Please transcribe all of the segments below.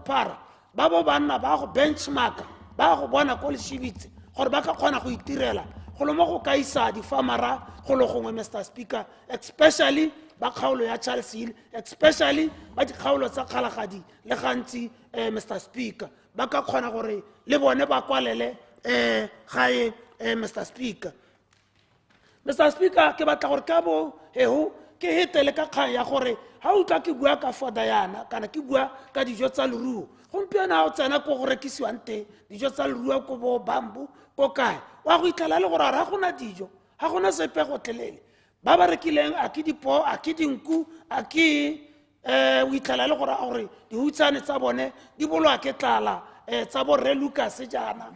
bophara ba bo banna ba go benchmark ba go bona ko leshibitse gore ba ka kgona go itirela go lo mo go ka isa di-farmera go lo gongwe Mr. Speaker, especially ba kgaolo ya Charles Hill, especially ba dikgaolo tsa Kgalagadi le gantsi Mr. Speaker, ba ka kgona gore le bone ba kwalele gae Mr. Speaker. Mr. Speaker, ke batla gore ka bo heho ke hetele ka kgang ya gore ha o tla ke bua ka foda yana kana ke bua ka dijo tsa leruo gompieno ha o tsena ko go rekisiwang teng dijo tsa leruo ko bo bambu ko kae wa go itlhala le gore ga gona dijo ga gona sepe go tlelele ba ba rekileng a ke dipo a ke dinku a ke o itlhala le gore dihutsane tsa bone di bolwa ke tlala tsa bo Re Lucas jana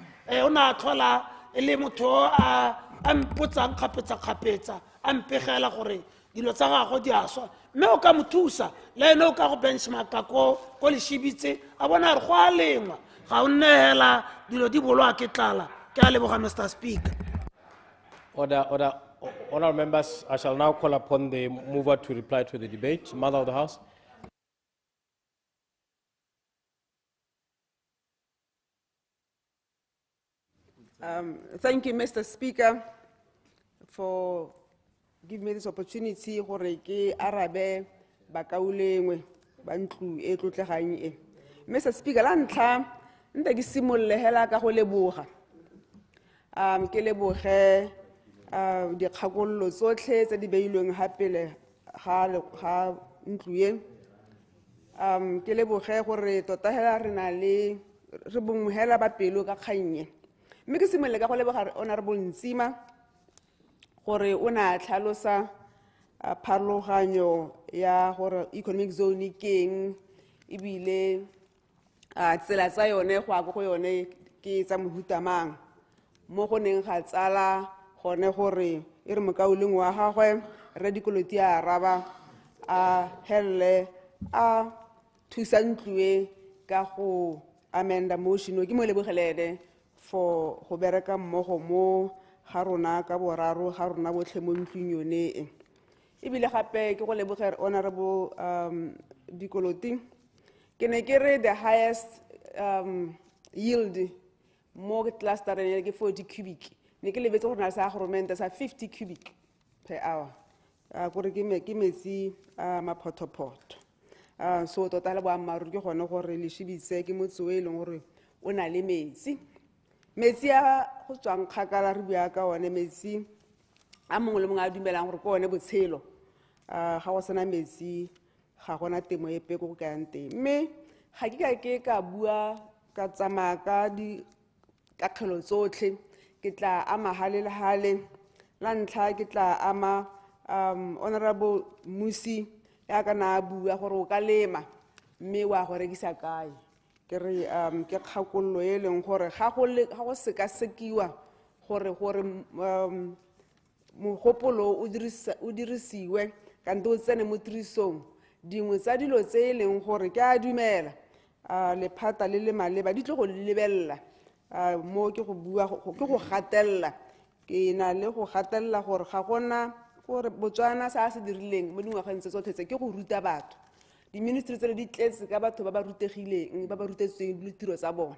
o na tlhola e le motho a mpotsang kgapetsa a mpegela gore dilo tsa gago di aswa mme o ka mothusa le ene o ka go benchmarka ko leshibitse a bona re go a lengwa ga o nnehela dilo di bolwa ke tlala ke a leboga Mr. Speaker. Order. Honourable members, I shall now call upon the mover to reply to the debate. Mother of the House. Thank you, Mr. Speaker, for giving me this opportunity gore ke arabe bakaulengwe ba ntlu e tlotlegang e. Mr. Speaker, la ntlha nta ke simolle hela ka go leboga. Ke leboge dikgakololo tsotlhe tse di beilweng ha pele ga ntlu e. Ke leboge gore tota hela re na le re bongwe hela ba pelo ka kgang e. Mme ke simolle ka go leboga Honorable Ntsima gore o na tlhalosa pharologanyo ya gore economic zone keng ebile tsela tsa yone go a go yone ke tsa mohuta mang mo go neng ga tsala gone gore e re mokauleng wa gagwe Re Dikoloti a araba a helle a thusa ntlue ka go amenda motion ke mo lebogelele for go bereka mmogo mo ga rona ka boraro ga rona botlhe mo ntlung yone e. Ebile gape ke go lebogela Honorable Dikoloti ke ne ke re the highest yield mo clustereng ke 40 cubic ne ke lebetse gore na sa agreement sa 50 cubic per hour gore ke metsi maphotophoto so tota le boammaaruri ke gone gore le shibitse ke motse o e leng gore o na le metsi a go tswang kgakala re bua ka one metsi a mongwe le mongwe a dumelang gore ke one botshelo ga go sena metsi ga gona temo epe go ka yang teng mme ga ke ka bua ka tsamaya ka dikakgelo tsotlhe ke tla ama hale le hale la ntlha ke tla ama Honorable Musi ya kana bua gore o ka lema mme wa go rekisa kae ke re ke kgakololo e leng gore ga go sekasekiwa gore mogopolo o dirisiwe kante o tsene mo tirisong dingwe tsa dilo tse e leng gore ke a dumela lephata le le maleba di tlo go lebella mo ke go bua ke go gatella ke na le go gatella gore ga gona gore Botswana sa se dirileng mo dingwageng tse tsotlhe ke go ruta batho di-ministry tse di tletse ka batho ba ba rutegileng ba ba rutetsweng le tiro tsa bona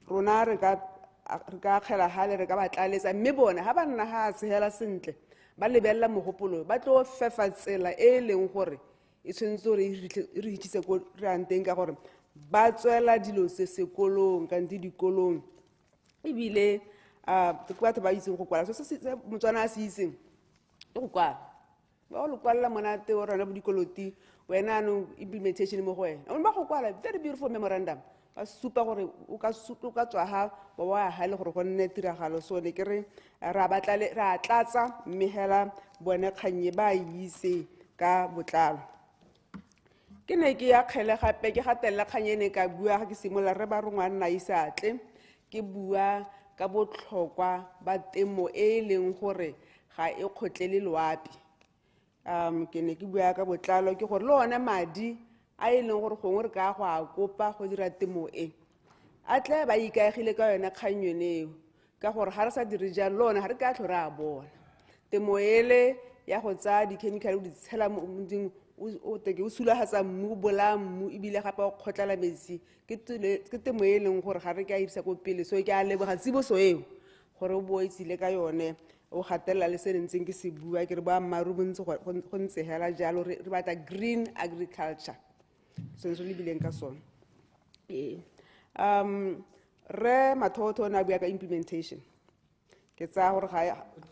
rona re ka kgela hale re ka ba tlaletsa mme bona ha ba nna ha tshela sentle ba lebella mogopolo ba tlo fefa tsela e leng gore e tshwentse gore re hitise ko re anteng ka gore ba tswela dilo se sekolong ka ntse dikolong ebile ke batho ba itseng go kwala se Motswana a se itseng ke go kwala ba go kwala monate o rona bo Dikoloti wena no implementation mo go wena o ba go kwala very beautiful memorandum ba supa gore o ka tswa ha ba wa ha le gore go nne tiragalo so ne ke re ra tlatsa mme hela bone kganye ba itse ka botlalo ke ne ke ya kgele gape ke gatella kganyene ka bua ga ke simola re ba rongwa nna isatle ke bua ka botlhokwa ba temo e leng gore ga e khotlele loapi ke ne ke bua ka botlalo ke gore le ona madi a e leng gore gongwe re ka go a kopa go dira temo e a tle ba ikaegile ka yona kganyone ka gore ga re sa dire jalo lona ga re ka tlhora a bona temo ele ya go tsaya di-chemical o di tshela o teke o sulagatsa mmu o bola mmu ebile gape o kgotlela metsi ke temo e leng gore ga re ke a irisa ko pele so ke a leboga tsiboso eo gore o bo itsile ka yone o gatelela le se ntseng ke se bua ke re boammaaruri bontse go ntse hela jalo re batla green agriculture se re lebileng ka sone re mathotho o ne a bua ka implementation ke tsaya gore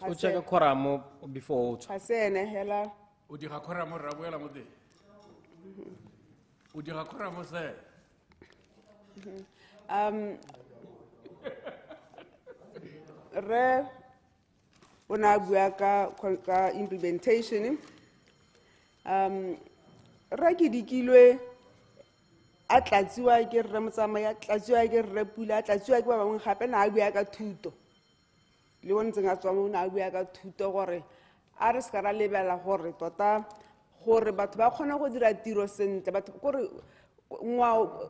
O check a quorum before. ga se ene hela O dira khoramo ra boela mo teng. O dira khoramo se. re o ne a bua ka implementation re ke dikilwe a tlatsiwa ke rre motsamai a tlatsiwa ke rre pula a tlatsiwa ke ba bangwe gape na a bua ka thuto le o ntseng a tswa mo na a bua ka thuto gore a re se ka ra lebela gore tota gore batho ba kgona go dira tiro sentle batho gore ngwao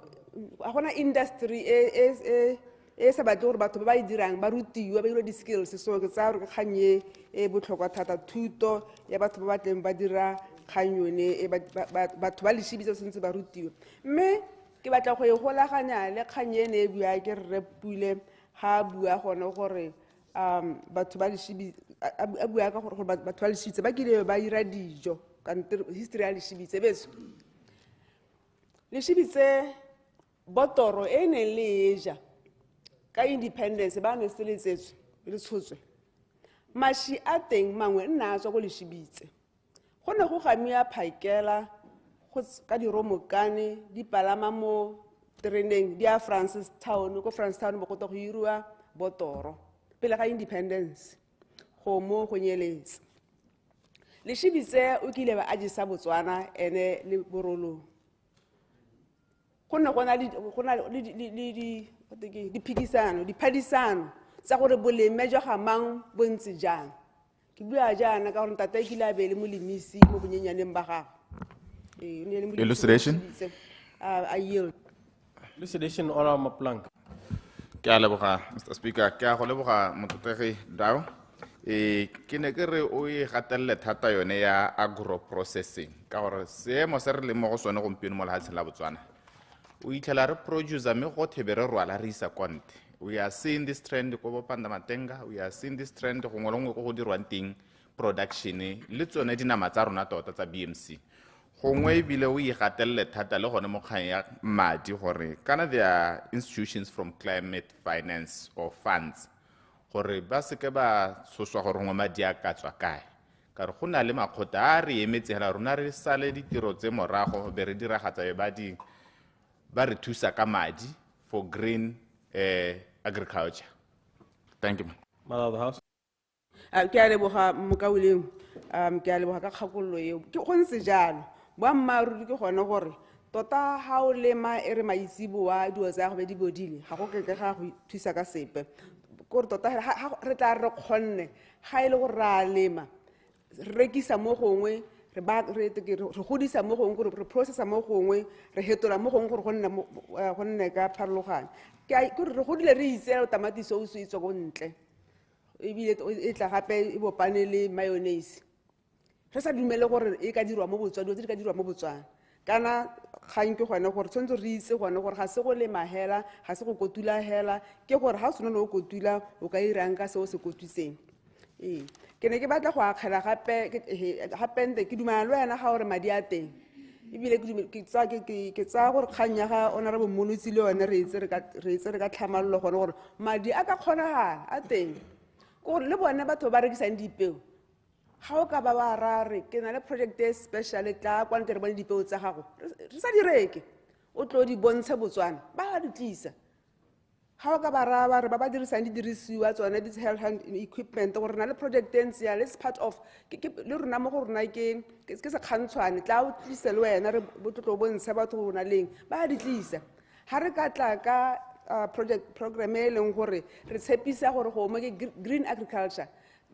a gona industry e sa batle gore batho ba ba e dirang ba rutiwa ba dira di-skills so ke tsaya gore ke kgang e botlhokwa thata thuto ya batho ba batleng ba dira kgang yone batho ba leshibitse sentse ba rutiwa mme ke batla go e golaganya le kgang ene e bua ke rre Pule ga a bua gone gore batho ba leshibitse a bua ka gore batho ba leshibitse ba kile ba ira dijo history ya leshibitse beso leshibitse botoro e neng le eja ka independence ba ne se letsetswe le tshotswe mashi a teng mangwe nna a tswa go leshibitse go ne go gamia phakela ka diromokane di palama mo tereneng di a Francistown ko Francistown bo go to go irua botoro pele ga independence go mo go nyeletse leshibitse o kile ba ajisa Botswana ene le borolo go ne gona diphikisano diphadisano tsa gore boleme jwa gamang bontse jang ke bua jaana ka gore ntate ke la bele molemisi mo bonyenyaneng ba gago Illustration. I yield. Elucidation oral maplank. Ke a leboga Mr. Speaker ke a go leboga mototegi Dao ke ne ke re o e gatelle thata yone ya agro processing ka gore seemo se re le mo go sone gompieno mo lehatsheng la Botswana o itlhela re producer me go thebe re rwala re isa konte we are seeing this trend ko bopanda matenga we are seeing this trend go ngolongwe go dirwang ting production le tsone dinama tsa rona tota tsa BMC gongwe bile o igatelle thata le gone mo kgang ya madi gore kana there are institutions from climate finance or funds gore ba se ke ba soswa gore ngwe madi a ka tswa kae ka re go na le makgotla a re emetsela rona re sale ditiro tse morago be re diragatsa ba re thusa ka madi for green agriculture. Thank you. Mother of the House. Ke a leboga mokauleng ke a leboga ka kgakololo eo ke go ntse jalo boammaaruri ke gone gore tota ha o lema e re maisibo wa dio tsa go be di bodile ga go ke ga go thusa ka sepe gore tota re tla re kgonne ga ile go ra lema re rekisa mo gongwe re godisa mo gongwe re processa mo gongwe re hetola mo gongwe gore go nne ka pharologano ke re godile re itse tamati so se tswa go ntle ebile e tla gape e bopane le mayonnaise re sa dumele gore e ka dirwa mo Botswana dilo tse di ka dirwa mo Botswana kana kgang ke gone gore tshwanetse re itse gone gore ga se go lema hela ga se go kotula hela ke gore ha o sena no kotula o ka irang ka seo se kotutseng ke ne ke batla go akgela gape ke dumana le wena ga gore madi a teng ebile ke tsaya gore kgang ya ga honorable Monotsi le yone re itse re ka tlhamalolo gone gore madi a ka kgonagala a teng gore le bone batho ba rekisang dipeo ga o ka ba ba rare ke na le project e special tla kwa ntle re bone dipeo tsa gago re sa di reke o tlo di bontshe Botswana ba di tlisa ga o ka ba raba re ba dirisang di dirisiwa tsone di health equipment gore na le project e ntse ya let's part of le rona mo go rona ke se kgantshwane tla o tlise le wena re botlotlo bontshe batho go na leng ba di tlisa ha re ka tla ka program e leng gore re tshepisa gore go mo ke green agriculture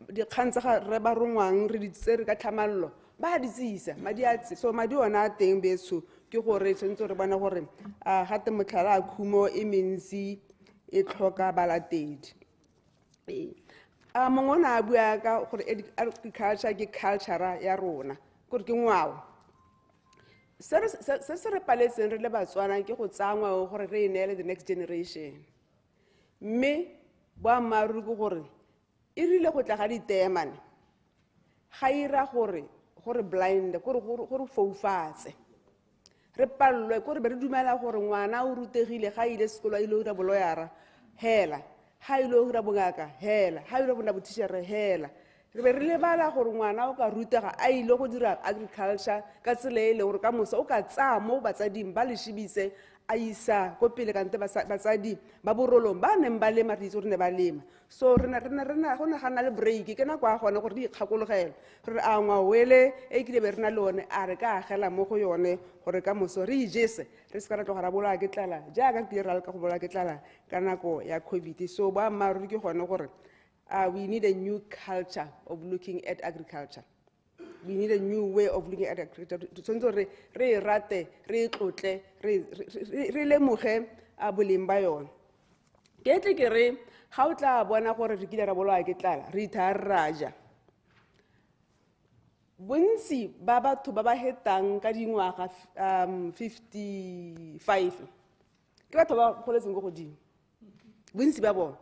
di kgantsa re ba rongwang re di tse re ka tlhamallo ba di tsisa madi a tse so madi ona a teng beso ke gore tsentse re bona gore ga te motlhala a khumo e mentsi e tlhoka balatedi mongwe ona a bua ka gore agriculture ke culture ya rona gore ke ngwao se re paletseng re le Batswana ke go tsangwa gore re neele the next generation. Mme boammaaruri ke gore e rile go tla ga diteemane ga ira gore blind gore foufatse re pallwe gore be re dumela gore ngwana o rutegile ga ile sekolo a ile o dira boloyara hela ga ile o dira bongaka hela ga ile go nna botitšhere hela re be re lebala gore ngwana o ka rutega a ile go dira agriculture ka tsela e le gore ka moso o ka tsaya mo batsading ba leshibitse a isa ko pele kante batsadi ba borolong ba neng ba lema re itse gore ne ba lema so rena go nagana le break ke nako a gone gore di ikgakologela re a ngwa wele e kile be rena le one a re ka agela mo go yone gore ka moso re ijese re se ka ra tloga ra bolaya ke tlala jaaka ke ra ka go bolaya ke tlala ka nako ya COVID. So boammaaruri ke gone gore we need a new culture of looking at agriculture. We need a new way of looking at agriculture. So re rate, re tlotle, re lemoge a boleng ba yona. Ke tle ke re ga o tla bona gore re kile ra bolaya ke tlala, re itharraja. Bontsi ba batho ba ba hetang ka dingwaga 55 ke batho ba goletseng go godimo. Bontsi ba bona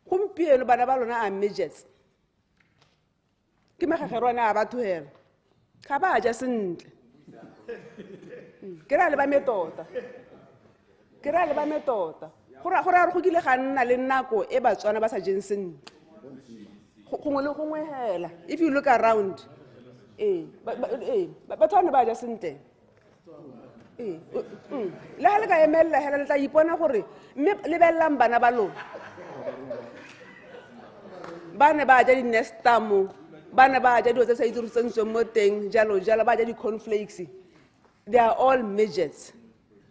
gompieno bana ba lona a midgets ke magagerwana a batho hela ga ba ja sentle ke ra le ba metota go ra go kile ga nna le nako e Batswana ba sa jeng sentle gongwe le gongwe hela if you look around batho ba ja sentle le ha le ka emella hela le tla ipona gore mme le bellang bana ba lona bana ba ja di nestamo bana ba ja dilo tse sa idirisetsweng mo teng jalo ba ja di cornflakes. They are all midgets.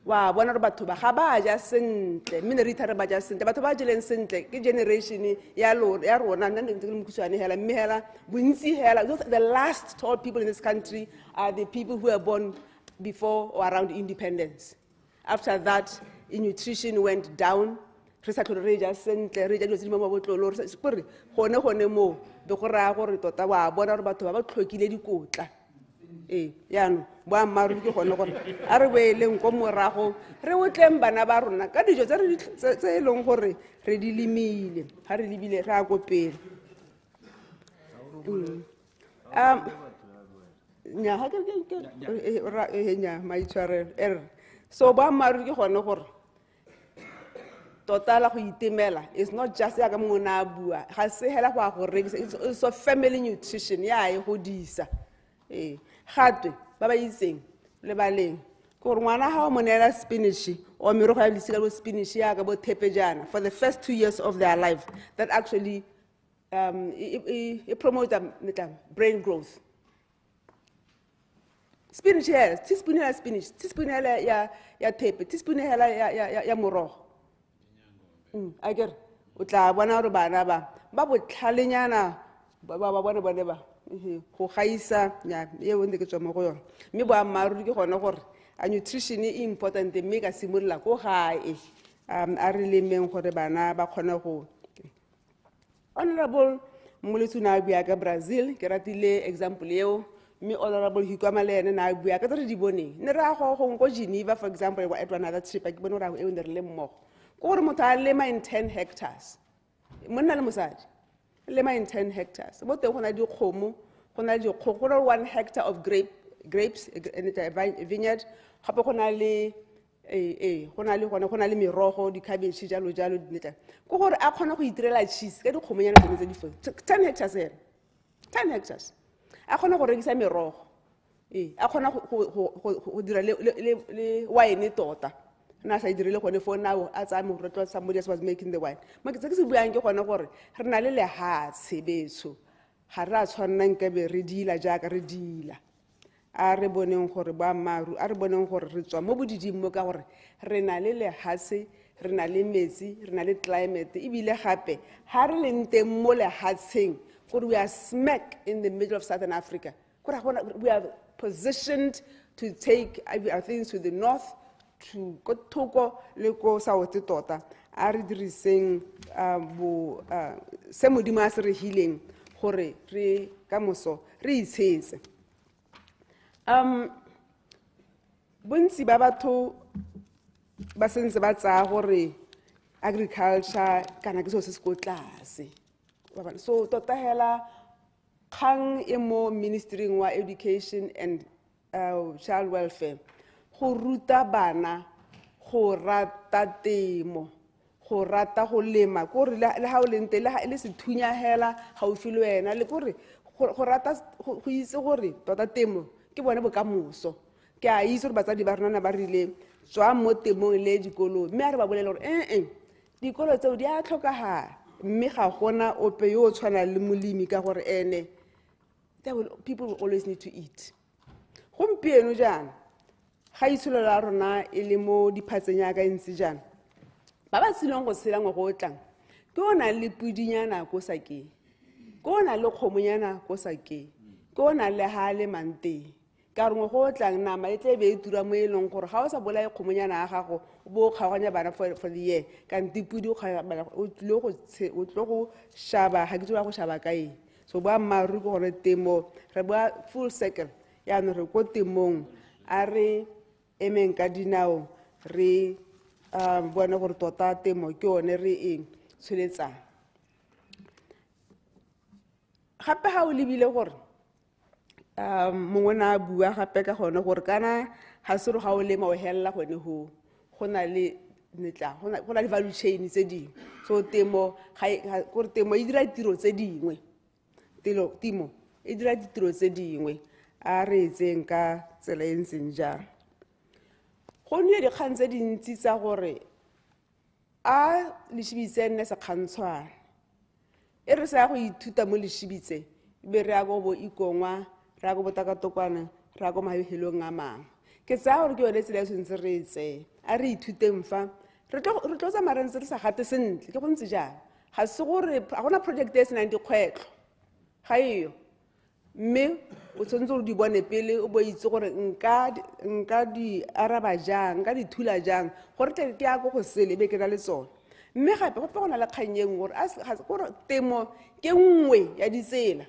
Wa bona re batho ba ga ba ja sentle mme re ithare ba ja sentle batho ba jeleng sentle ke generation ya rona nna ntse le mokhutswane hela mme hela bontsi hela the last tall people in this country are the people who were born before or around independence. After that, nutrition went down. Re sa tlhole re ja sentle re ja dilo tse di mo mabotlolo gore gone mo be go raya gore tota wa bona gore batho ba ba tlhokile dikotla yaanong boammaaruri ke gone gore a re boeleng ko morago re otleng bana ba rona ka dijo tse e leng gore re di lemile ga re lebile re a ko pele so boammaaruri ke gone gore totala go itemela is not just ya ka mona bua ga se hela go a go rekisa it's so family nutrition ya e godisa gatwe ba ba itseng le baleng gore ngwana ha o monela spinach o merogo ya lesika bo spinach ya ka bo thepejana for the first 2 years of their life that actually it promotes brain growth. Spinach here, teaspoon ya spinach, teaspoon ya thepe, teaspoon ya morogo. I get o tla bona re bana ba botlhalenyana ba bona ba go gaisa nya e wonde ke tswa mo go yona mme boammaaruri ke gone gore a nutrition e important mme ka simolola ko gae a re lemeng gore bana ba kgone go Honorable Moletsu na bua ka Brazil ke ratile example eo mme Honorable Hikwama le ene na bua ka re di boneng ne ra go go Geneva for example at another trip ke bona ra e le mmogo gore motho a lema in 10 hectares monna le mosadi lema in 10 hectares mo teng go na dikgomo go na dikgogo go 1 hectare of grapes in a vineyard gape go na le go na le merogo di cabbage jalo dinetla go gore a kgona go itirela cheese ka dikgomonyana tse di fo 10 hectares 10 hectares a kgona go rekisa merogo a kgona go dira le wine tota na sa dirile gone for now a tsa mo retlo somebody else was making the wine mo ke se buang ke gone gore re na le lehatshe betso ga ra tshwanang ke be re dila jaaka re dila a re boneng gore ba maru a re boneng gore re tswa mo bodiding mo ka gore re na le lehatshe re na le metsi re na le climate e bile gape ha re leng teng mo lehatsheng gore we are smack in the middle of Southern Africa gore we are positioned to take our things to the north to go thoko le go south tota a re diriseng se modimo a se re healing gore re ka moso re itshetse bontsi ba batho ba sentse ba tsaya gore agriculture kana ke so se se ko tlase. So tota hela kgang e mo Ministry wa Education and Child Welfare go ruta bana go rata temo, go rata go lema, go re le ha o lente le se thunya hela ga o file wena le gore go rata go itse gore tota temo ke bone bokamoso. Ke a itse gore batsadi ba rona ba rile tswa mo temong le dikolo mme a re ba bolela gore dikolo tseo di a tlhokagala mme ga gona ope yo o tshwana le molemi ka gore people will always need to eat. Gompieno jaana ga itsholo la rona e le mo diphatseng ya ka ntse jaana ba ba silong go tshela ngwe go tlang ke ona le pudinyana ko sakeng, ke ona le kgomonyana ko sakeng, ke ona le ha le manteng ka re ngwe go tlang nama e tle be e tura mo e leng gore ga o sa bolaya kgomonyana ya gago bo kgaganya bana for the year ka ntipudi o tlo go shaba ga ke tlo go shaba ka eng. So ba maru go gore temo re ba full circle ya no re ko temong a re emeng ka dinao re bona gore tota temo ke one re eng tsholetsang. Gape ga o lebile gore mongwe na bua gape ka gone gore kana ga se re ga o lema o hella gone ho gona le netla gona le value chain tse dingwe. So temo gore temo e dira tiro tse dingwe, temo e dira ditiro tse dingwe a re etseng ka tsela e ntseng jang. Go nne dikgang tse dintsi tsa gore a leshibitse nne se kgantshwana e re sa go ithuta mo leshibitse be re ya go bo ikongwa ra go botakatokwana ra go mabehelong a mangwe ke tsaya gore ke yone tsela e tshwanetse re etse a re ithuteng fa re tlo tsamaya re ntse re sa gate sentle ke go ntse jang ga se gore ga gona project e senang dikgwetlho ga eyo mme o tshwanetse gore di bone pele o bo itse gore nka di araba jang nka di thula jang gore tle ke ya go sele be ke na le tsone. Mme gape go go na le kgang e nngwe gore temo ke nngwe ya ditsela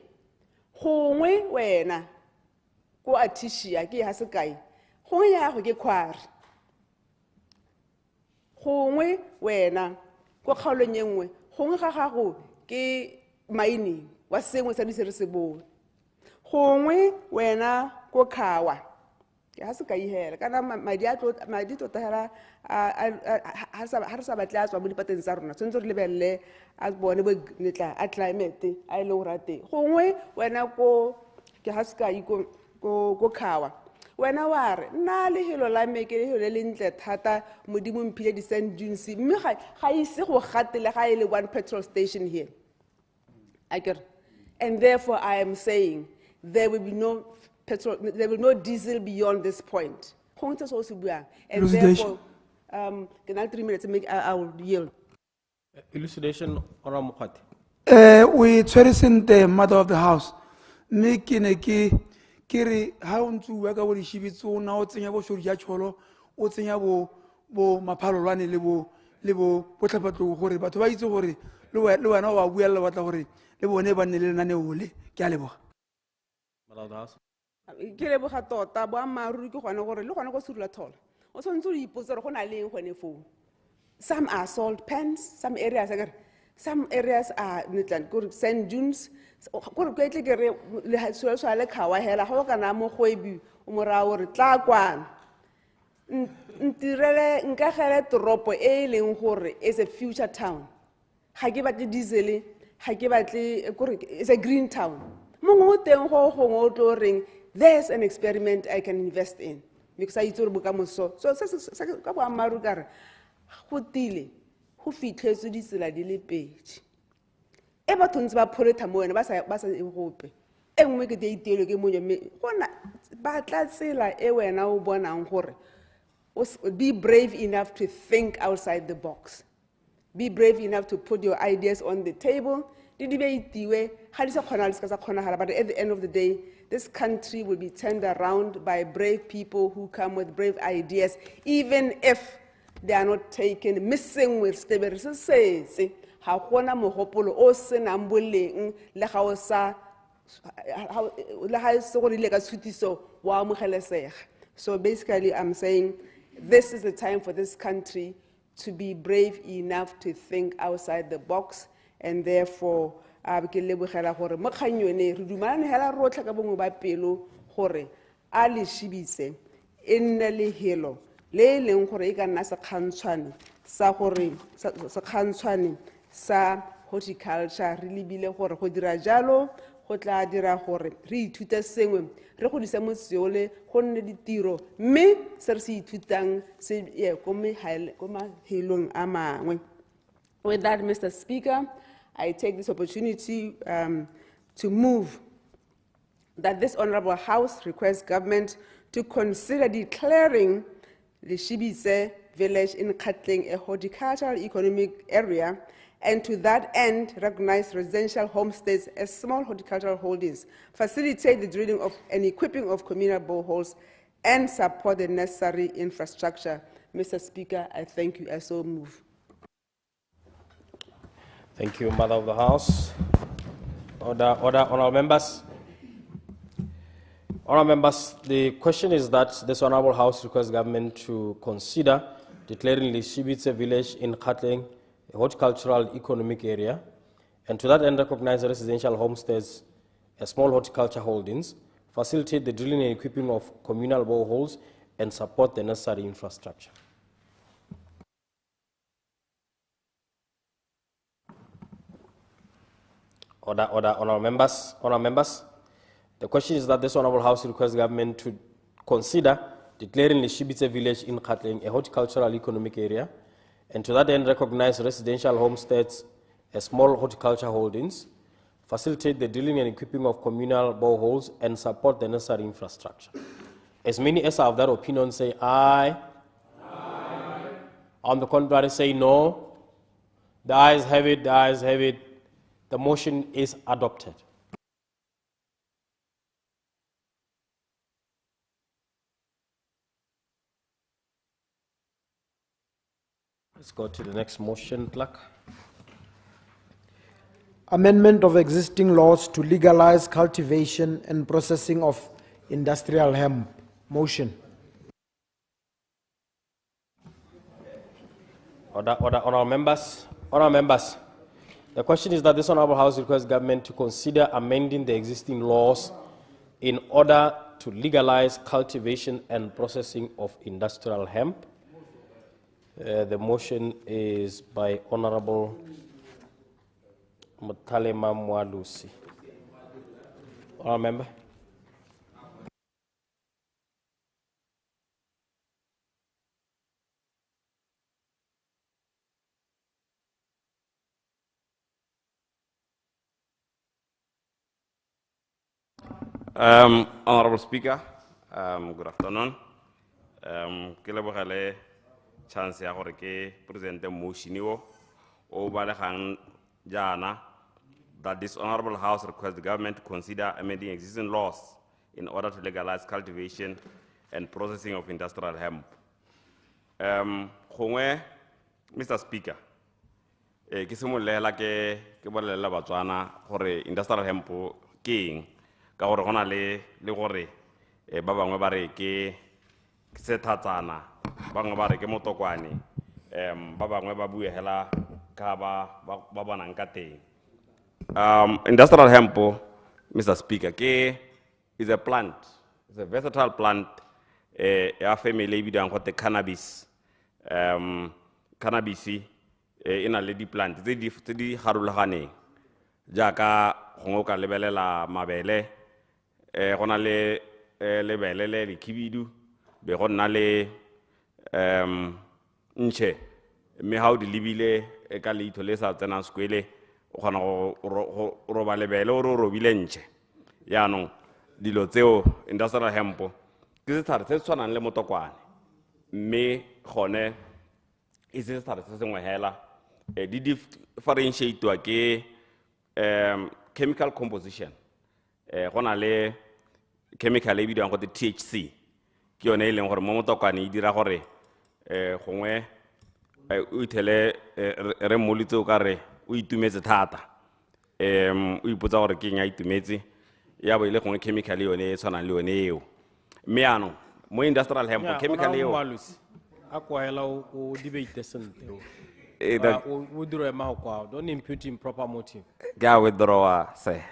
gongwe wena ko Artisia ke ha se kae gongwe ya go ke quarry gongwe wena ko kgaolong e nngwe gongwe ga gago ke mining wa sengwe sa di se re se bone gongwe wena ko khawa ke ha se kae hela kana madi tota hela ha re sa batle a tswa mo dipateng tsa rona tshwanetse re lebelele a bone bo netla a climate a ile go rate gongwe wena ko ke ha se kae ko khawa wena wa re nna le helo la me ke le helo le ntle thata modimo mphile di sand dunes mme ga ise go gatele ga ile one petrol station here and therefore I am saying there will be no petrol, there will be no diesel beyond this point. And therefore, can I 3 minutes to make I will yield. Elucidation, Honorable Mphathi. We tshwereseng the mother of the house. Me ke ne ke re ha o ntse wa ka bo dishibitse o na o tsenya bo shori ya tsholo o tsenya bo maphalolwane le bo botlhapatlo gore batho ba itse gore le wena wa buella batla gore le bone ba nne le nane ole ke a leboga. Ke leboga tota bo amaru ke gone gore le gone go surula thola o tshwanetse go ipotsa gore go na le gone fo. Some are salt pans, some areas are netland sand dunes gore ke tle ke re le swa le khawa hela go kana mo goebi o mora gore tla kwana ntirele nka gele toropo e leng gore is a future town ga ke batle diesel ga ke batle gore is a green town mongwe teng go gongwe o tlo reng there's an experiment I can invest in because I itse buka moso so ka bo amaru ka re go tile go fitlhetse ditsela di le pedi e batho ntse ba pholetha mo wena ba sa e gope e nngwe ke deitelo ke monyo me gona ba tla tsela e wena o bonang gore be brave enough to think outside the box, be brave enough to put your ideas on the table. But at the end of the day, this country will be turned around by brave people who come with brave ideas, even if they are not taken missing with stability. So basically, I'm saying this is the time for this country to be brave enough to think outside the box, and therefore, ke lebogela gore mo kgang yone re dumalane hela rotlhe ka bongwe ba pelo gore a le shebise e nne le helo le leng gore e ka nna sekgantshwane sa gore sekgantshwane sa horticulture re lebile gore go dira jalo go tla dira gore re ithute sengwe re go disa moseole go nne ditiro mme se re se ithutang se ye ko mahelong a mangwe. With that, Mr. Speaker, I take this opportunity to move that this Honorable House requests government to consider declaring the Shibise village in 𝗦𝗘𝗦𝗧𝗜𝗡𝗧 a horticultural economic area, and to that end recognize residential homesteads as small horticultural holdings, facilitate the drilling of and equipping of communal boreholes, and support the necessary infrastructure. Mr. Speaker, I thank you. I so move. Thank you, Mother of the House. Order, honorable members. Honorable members, the question is that this Honorable House requests government to consider declaring the Shibitse village in 𝗦𝗦𝗦𝗧𝗜𝗡𝗧 a horticultural economic area, and to that end recognize residential homesteads as small horticulture holdings, facilitate the drilling and equipping of communal boreholes, and support the necessary infrastructure. Order, honorable members. The question is that this Honorable House requests government to consider declaring the Shibitse village in 𝗦𝗦𝗦𝗧𝗜𝗡𝗧 a horticultural economic area, and to that end recognize residential homesteads as small horticulture holdings, facilitate the drilling and equipping of communal boreholes, and support the necessary infrastructure. As many as are of that opinion say aye. Aye. On the contrary say no. The ayes have it, the ayes have it. The motion is adopted. Let's go to the next motion, clerk. Amendment of existing laws to legalize cultivation and processing of industrial hemp. Motion. Order, honorable members. Honorable members. The question is that this Honorable House requests government to consider amending the existing laws in order to legalize cultivation and processing of industrial hemp. The motion is by Honorable 𝗦𝗘𝗦𝗦𝗦𝗜𝗢𝗓. Honorable member. Honorable Speaker, good afternoon. Ke lebogele chance ya gore ke present motion o balegang jana that this Honorable House requests the government to consider amending existing laws in order to legalize cultivation and processing of industrial hemp. Gongwe, Mr. Speaker, ke simolela ke bolelela batswana gore industrial hemp ke eng ka gore gona le gore ba bangwe ba re ke sethatsana ba bangwe ba re ke motokwane ba bangwe ba bue hela ka ba bonang ka teng. Industrial hemp, Mr. Speaker, is a plant. It's a versatile plant. A family bidang gote cannabis. Cannabis ina le di plant tse di harulaganeng jaaka go ka lebelela mabele gona le lebele le dikhibidu be gona le ntshe mme ha o di lebile ka leitho le sa tsena skwele o gona go roba lebele o robile ntshe yaanong dilo tseo industrial hemp ke sethare se tshwanang le motokwane mme gone e se sethare se sengwe hela di differentiate ke chemical composition. Gona le chemical e bidiwang go te THC ke yone e leng gore mo motokwane e dira gore gongwe o ithele re molitse o ka re o itumetse thata o ipotsa gore ke eng a itumetse ya bo ile gongwe chemical yone e tshwanang le yone eo mme ano mo industrial hemp chemical eo a kwaela o debate sente Eh, da- o dire ma kwa don't impute improper motive. ke a withdrawa se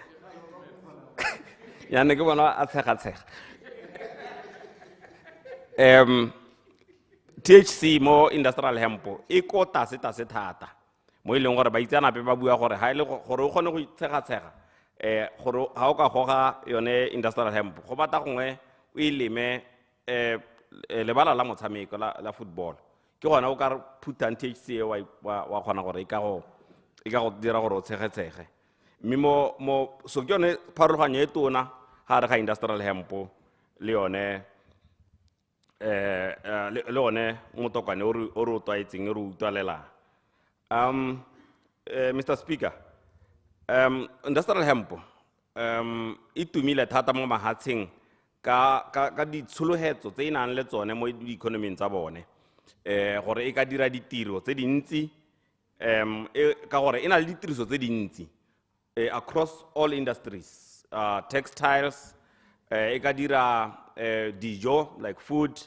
ya ne ke bona a tshega THC mo industrial hemp e ko tase thata mo e leng gore ba itsanape ba bua gore ha ile gore o kgone go itshega gore ha o ka goga yone industrial hemp go bata gongwe o ileme lebala la motshameko la football ke gona o ka phutang THC wa kgona gore e ka go dira gore o tshege mme mo so ke yone pharologanyo e tona ha re ga industrial hemp le yone le one motokwane o re o twaetseng re utwalela Mr. Speaker industrial hemp e tumile thata mo mahatsheng ka ditsholohetso tse nang le tsone mo economy tsa bone gore e ka dira ditiro tse dintsi ka gore ena le ditiriso tse dintsi across all industries textiles e ka dira dijo like food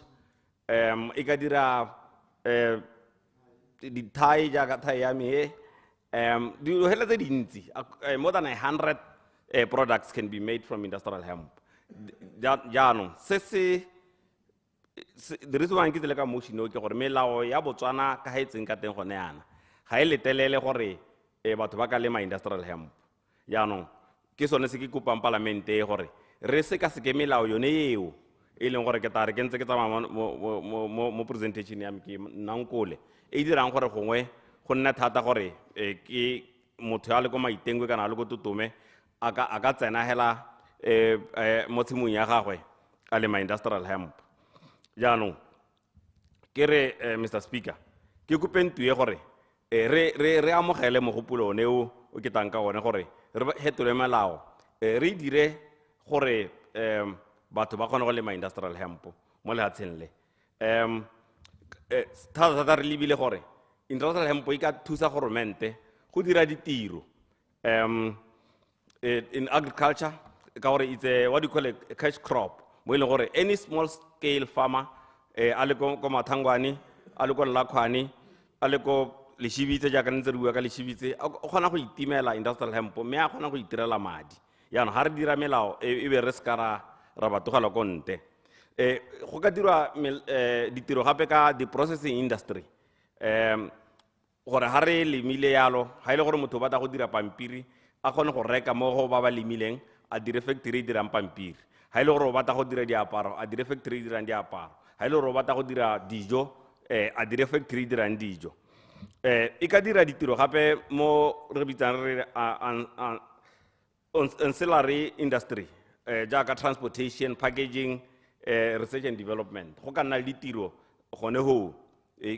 e ka dira di-tie jaaka tie ya me dilo hela tse dintsi more than 100 products can be made from industrial hemp jaanong the reason why ke tsele ka motion o ke gore melao ya Botswana ka ha etseng ka teng gone yana ga e letelele gore batho ba ka lema industrial hemp jaanong ke sone se ke kopang parlamente gore re se ka se ke melao yone eo e leng gore ke tare ke ntse ke tsamaya mo presentation ya me ke nankole e dirang gore gongwe go nna thata gore ke motho ya le go maitengwe kana le go tutume a ka tsena hela mo tshimong ya gagwe a lema industrial hemp jaanong ke re Mr. Speaker ke kopentue gore re amogele mogopolo one o ke tang ka one gore re hetole melao re dire gore batho ba kgone go lema industrial hemp mo lehatsheng le thata re lebile gore industrial hemp e ka thusa governmente go dira ditiro in agriculture ka gore it's what do you call a cash crop mo e leng gore any small scale farmer a le ko Mathangwane a le ko Lakhwane a le ko Leshibitse jaaka ntse re bua ka Leshibitse o kgona go itimela industrial hemp mme a kgona go itirela madi yaanong ga re dira melao e be re se ka ra batogela ko nte go ka dirwa ditiro gape ka the processing industry gore ga re lemile yalo ga ile gore motho ba ta go dira pampiri a kgone go reka mo go ba lemileng a dire factory dirang pampiri ga ile gore o batla go dira diaparo a dire factory dirang diaparo ga ile gore o batla go dira dijo a dire factory dirang dijo e ka dira ditiro gape mo re bitsang re ancillary industry jaaka transportation packaging research and development go ka nna le ditiro gone ho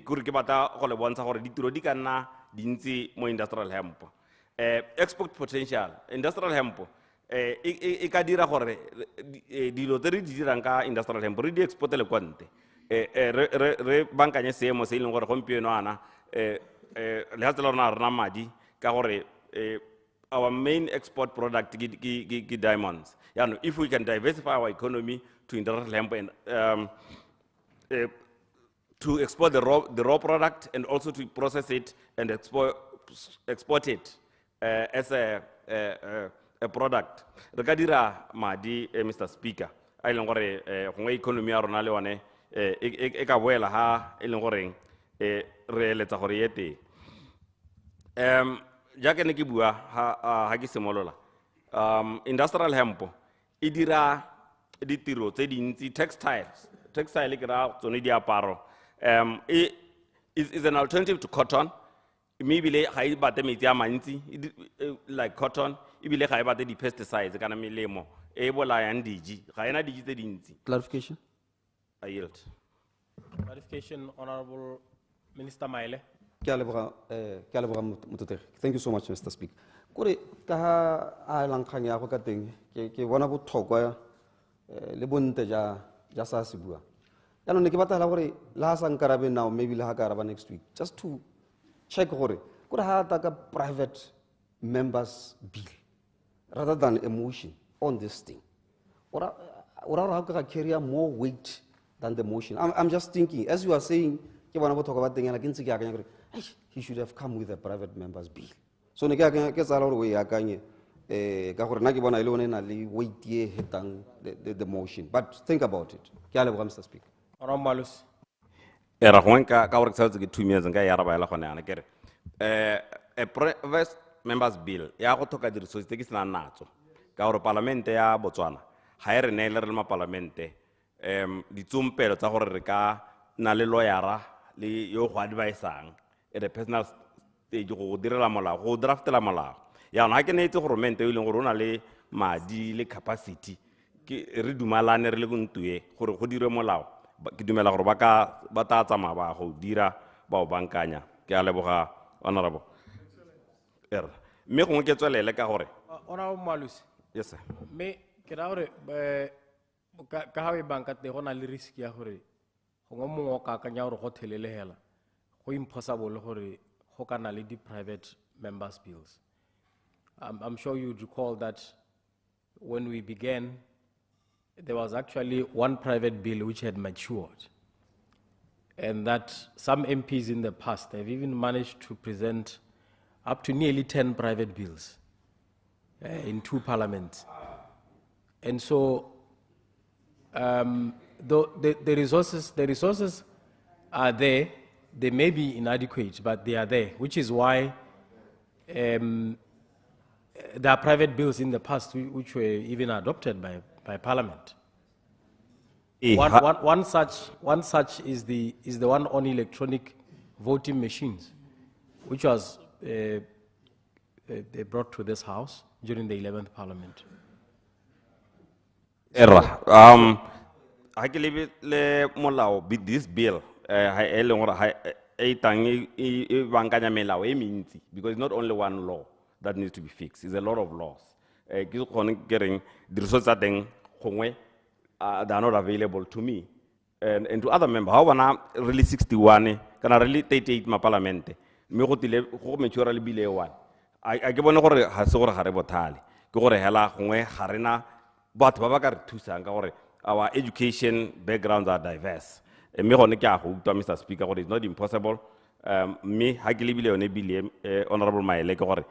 kore ke batla go le bontsha gore ditiro di ka nna dintsi mo industrial hemp export potential industrial hemp e ka dira gore dilo tse re di dirang ka industrial hemp re di exportele kwa nte re bankanye seemo se e leng gore gompieno ana lehatshe la rona rena madi ka gore our main export product ke diamonds if we can diversify our economy to industrial hemp and to export the raw product and also to process it and export it as a product re ka dira madi Mr. Speaker a ileng gore gongwe economy ya rona le one e ka boela ha e leng gore re letsa gore ye teng jaaka ne ke bua ha ke simolola industrial hemp e dira ditiro tse dintsi textile ke ra tsone diaparo is an alternative to cotton ebile ga e bate metsi a mantsi like cotton ebile ga e bate di-pesticides kana melemo e bolayang diji ga ena diji tse dintsi Clarification. I yield. Clarification, Honorable Minister Maile. Thank you so much, Mr. Speaker. Kore ka ha a langkhang ya go ka teng ke bona botlhokwa le bonte ja sa se bua. Ya no ne ke batla gore la sa nkarabe now maybe la ha ka araba next week just to check gore ha ta ka private members bill rather than a motion on this thing. Ora ha ka carry more weight than the motion. I'm just thinking, as you are saying, ke bona bo talk about thing and against he should have come with a private member's bill. So ne ke akanya ke tsala gore o e akanye ka gore nna ke bona ile one na le weight ye hetang the motion. But think about it. Ke a leboga, Mr. Speaker. Malus. Era go nka ka gore ke 2 minutes nka ya raba ela gone yana kere a private members bill ya go thoka di resources ke sena natso ka gore parlamente ya Botswana ha e re ne le ma parlamente ditsompelo tsa gore re ka na le lawyera le yo go advisang at a personal stage go direla molao go draftela molao ya no ha ke ne itse gore mente ile gore ona le madi le capacity ke re dumalane re le go ntue gore go dire molao ke dumela gore ba ta tsamaya ba go dira ba o bankanya ke a leboga honorable me go ke tswelele ka gore Honorable Malus. Yes sir. Me ke ra gore ka ha e banka te go na le risk ya gore go mo ka kanya gore go thelelehela go impossible gore go kana le di private members bills. I'm sure you recall that when we began there was actually one private bill which had matured, and that some MPs in the past have even managed to present up to nearly 10 private bills in 2 parliaments. And so the resources are there. They may be inadequate, but they are there, which is why there are private bills in the past which were even adopted by Parliament. One such is the one on electronic voting machines, which was they brought to this House during the 11th Parliament. I believe le molao this bill because it's not only one law that needs to be fixed. It's a lot of laws. Getting the resources that they are not available to me and to other members. How when I really 61, can I really 38 my parliament? Me go tile go maturally bill one. I ke bona gore ha se gore ga re bothale. Ke gore hela gongwe ga rena batho ba ba ka re thusa ka gore our education backgrounds are diverse. Me gone ke a go utlwa Mr. Speaker gore it's not impossible. Me ha ke lebile yone bill honorable Maele ke gore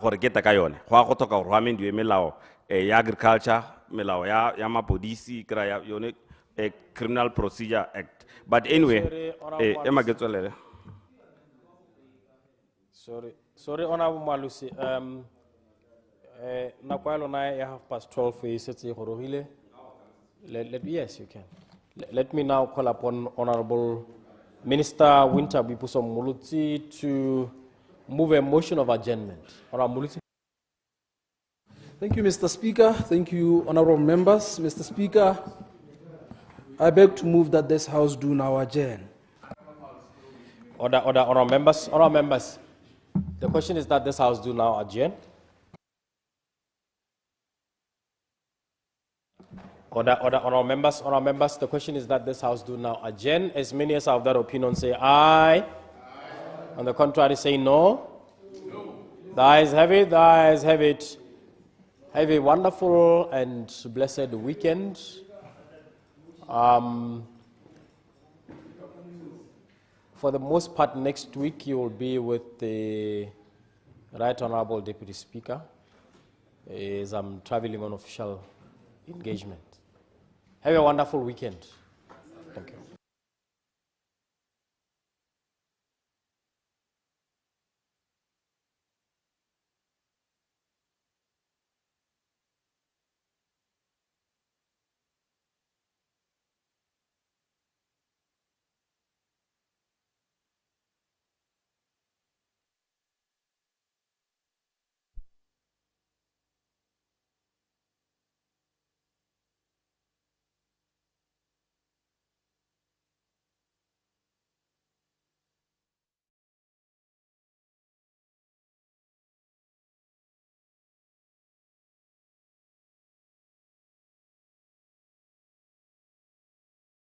gore ke ta ka yone go a go toka gore wa mendiwe melao ya agriculture melao ya mapodisi kra ya yone criminal procedure act. But anyway ema ke tswelele. Sorry, Honorable Malusi. Nakwalo na ya 12:30. Yes, you can. Let me now call upon Honorable Minister 𝗦𝗘𝗦𝗦𝗧𝗜𝗡 to move a motion of adjournment. Honorable Mulutsi. Thank you, Mr. Speaker. Thank you, honorable members. Mr. Speaker, I beg to move that this House do now adjourn. Order, honorable members. Honorable members. The question is that this House do now adjourn. Order, honorable members. Honorable members. The question is that this House do now adjourn. As many as are of that opinion say aye. On the contrary, say no. No. The ayes have it. The ayes have it. Have a wonderful and blessed weekend. For the most part, next week you will be with the Right Honorable Deputy Speaker as I'm traveling on official engagement. Have a wonderful weekend. Thank you.